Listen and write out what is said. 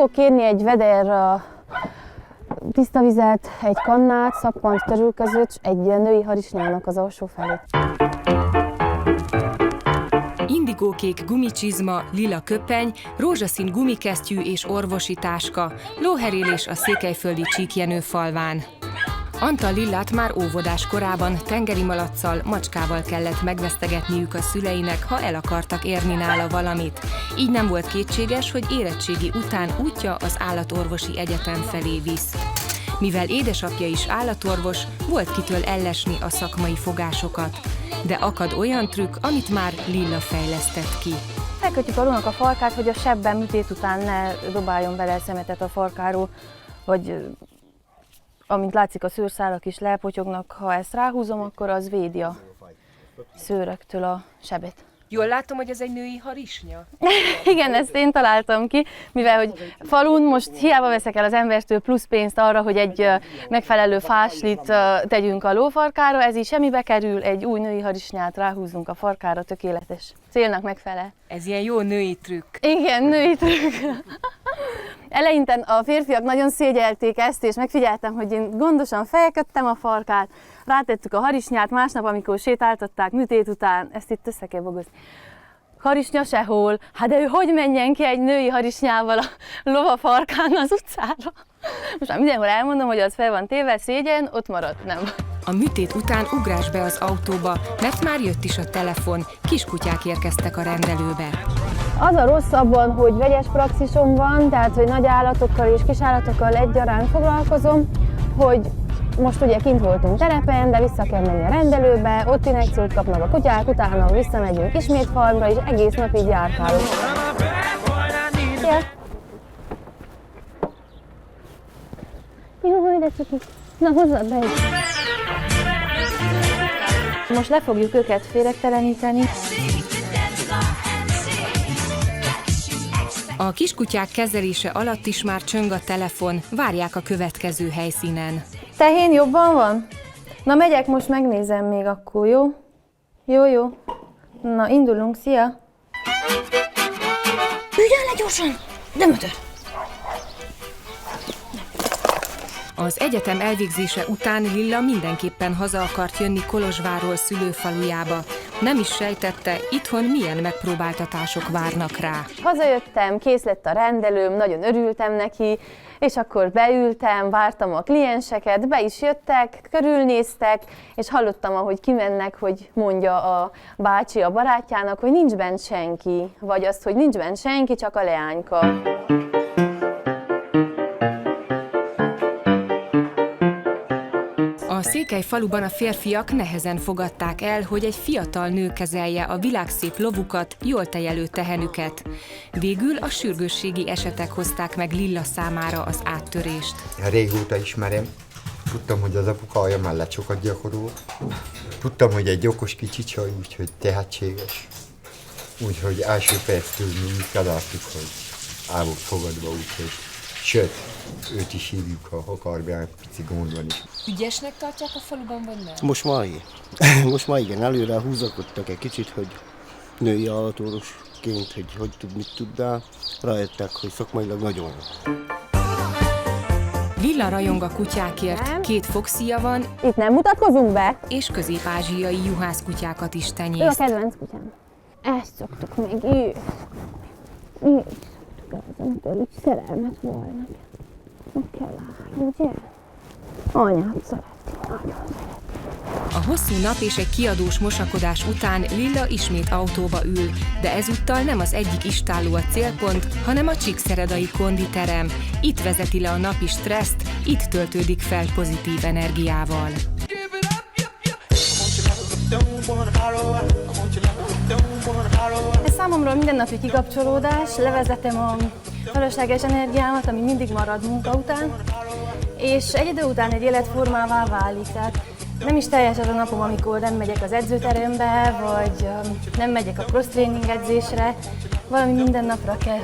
fogok kérni egy veder tiszta vizet, egy kannát, szappant, törülközőt, egy női harisnyának az alsó felét. Indigókék gumicsizma, lila köpeny, rózsaszín gumikesztyű és orvosi táska, lóherélés a székelyföldi Csíkjenő falván. Antal Lillát már óvodás korában tengeri malacccal, macskával kellett megvesztegetniük a szüleinek, ha el akartak érni nála valamit. Így nem volt kétséges, hogy érettségi után útja az állatorvosi egyetem felé visz. Mivel édesapja is állatorvos, volt kitől ellesni a szakmai fogásokat. De akad olyan trükk, amit már Lilla fejlesztett ki. Felkötjük a lónak a farkát, hogy a sebben műtét után ne dobáljon bele szemetet a farkáról, vagy amint látszik, a szőrszálak is lepotyognak. Ha ezt ráhúzom, akkor az védi a szőröktől a sebet. Jól látom, hogy ez egy női harisnya? Igen, ezt én találtam ki, mivel hogy falun most hiába veszek el az embertől plusz pénzt arra, hogy egy megfelelő fáslit tegyünk a lófarkára, ez így semmibe kerül, egy új női harisnyát ráhúzunk a farkára, tökéletes. Célnak megfelel. Ez ilyen jó női trükk. Igen, női trükk. Eleinte a férfiak nagyon szégyelték ezt, és megfigyeltem, hogy én gondosan felköttem a farkát, rátettük a harisnyát, másnap, amikor sétáltatták műtét után, ezt itt össze kell bogozni. Harisnya sehol, hát de ő hogy menjen ki egy női harisnyával a lova farkán az utcára? Most már mindenhol elmondom, hogy az fel van téve, szégyen, ott maradt, nem. A műtét után ugrás be az autóba, mert már jött is a telefon, kiskutyák érkeztek a rendelőbe. Az a rossz abban, hogy vegyes praxisom van, tehát hogy nagy állatokkal és kis állatokkal egyaránt foglalkozom, hogy most ugye kint voltunk terepen, de vissza kell menni a rendelőbe, ott injekciót kapnak a kutyák, utána visszamegyünk ismét farmra, és egész nap így járkálunk. Jó, de cuki. Na, hozzad be! Most le fogjuk őket féregteleníteni. A kiskutyák kezelése alatt is már csöng a telefon, várják a következő helyszínen. Tehén jobban van? Na, megyek, most megnézem még akkor, jó? Jó. Na, indulunk, szia! Üljön le gyorsan! Nem ötör! Az egyetem elvégzése után Lilla mindenképpen haza akart jönni Kolozsvárról szülőfalujába. Nem is sejtette, itthon milyen megpróbáltatások várnak rá. Hazajöttem, kész lett a rendelőm, nagyon örültem neki, és akkor beültem, vártam a klienseket, be is jöttek, körülnéztek, és hallottam, ahogy kimennek, hogy mondja a bácsi a barátjának, hogy nincs bent senki, vagy azt, hogy nincs bent senki, csak a leányka. A Székelyfaluban a férfiak nehezen fogadták el, hogy egy fiatal nő kezelje a világszép lovukat, jól tejelő tehenüket. Végül a sürgősségi esetek hozták meg Lilla számára az áttörést. Régóta ismerem. Tudtam, hogy az apukája mellett sokat gyakorol. Tudtam, hogy egy okos kicsi csaj, úgyhogy tehetséges. Úgyhogy első perctől mi találtuk, hogy el volt fogadva, úgyhogy sőt, őt is hívjuk, ha akar be, pici gond van is. Ügyesnek tartják a faluban, vagy nem? Most már igen, előre húzakodtak egy kicsit, hogy női állatorvosként, hogy tud, mit tud, de rájöttek, hogy szakmailag nagyon jó. Lilla rajong a kutyákért, 2 foxija van, Itt nem mutatkozunk be? és közép-ázsiai juhászkutyákat is Ő a tenyészt. kedvenc kutyám. Ezt szoktuk még, mi is szoktuk el, amikor így szerelmet volna. Meg kell állni, ugye? Anyát szereti, nagyon szereti. A hosszú nap és egy kiadós mosakodás után Lilla ismét autóba ül, de ezúttal nem az egyik istálló a célpont, hanem a csíkszeredai konditerem. Itt vezeti le a napi stresszt, itt töltődik fel pozitív energiával. Ez számomra mindennapi kikapcsolódás, levezetem a felesleges energiámat, ami mindig marad munka után, és egy idő után egy életformává válik. Tehát nem is teljes az a napom, amikor nem megyek az edzőterembe, vagy nem megyek a cross-training edzésre, valami minden napra kell.